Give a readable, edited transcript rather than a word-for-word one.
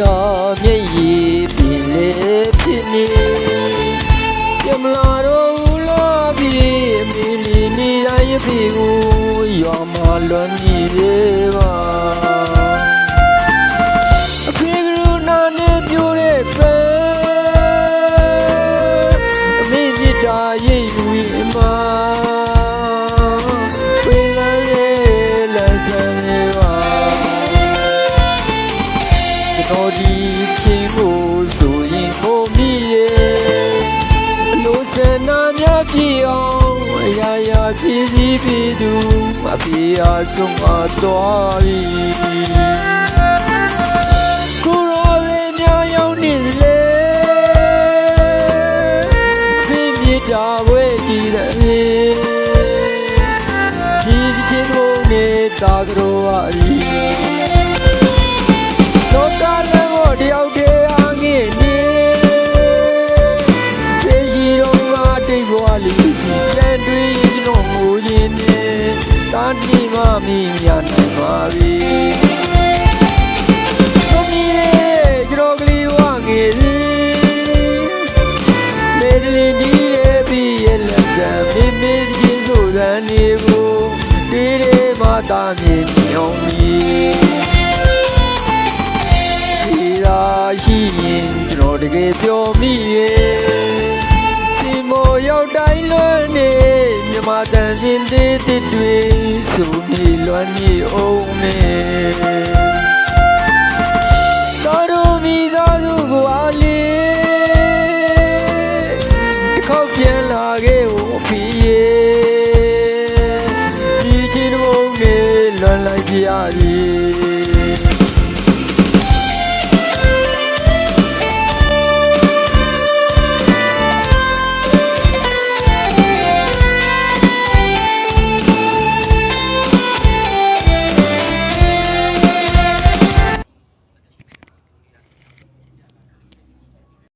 သောမျက်ရည်ပြည်လေဖြစ်နေပြမလာတော့ဘူးလားပြည်မီလီနေတိုင်းပြည်ကိုရွာမှာလွန်မြည်သေးပါအဖေကရုဏာနဲ့ပြောတဲ့ပဲအမေမြစ်တာရိပ်ဝီမှာတော်ဒီချင်းကိုဆိုရင်ကိုမိရဲ့အလိုချင်နာများကြည့်အောင်အရာရာကြည်စီးပြီးသူအဖေအားဆုံးမသွားပြီကိုရောရင်းများရောက်နေလေဖေးမြေတာဝဲကြည့်တဲ့ဒီချင်းကိုနေတာကြောအရီတယောက်တည်းအားငယ်နေသေရှိတော့ငါတိတ်ဘွားလေးပြန်တွေ့ရင်ကျွန်တော်ငိုရင်းနဲ့တာတိမမီများနိုင်ပါပြီသမီးလေးကျွန်တော်ကလေးဝငယ်လေးမေတ္တာဒီရဲ့ပြီးရဲ့လက်ခံမေမေချင်းဆိုတဲ့နေကိုဒီရေမတာမြင်မြောင်မီရှိရင်ကျွန်တော်တကယ်ပြောမိရဲ့ဒီမို့ရောက်တိုင်းလွမ်းနေမြမတန်စင်သေးတွေဆိုနေလွမ်းနေအောင်နဲ့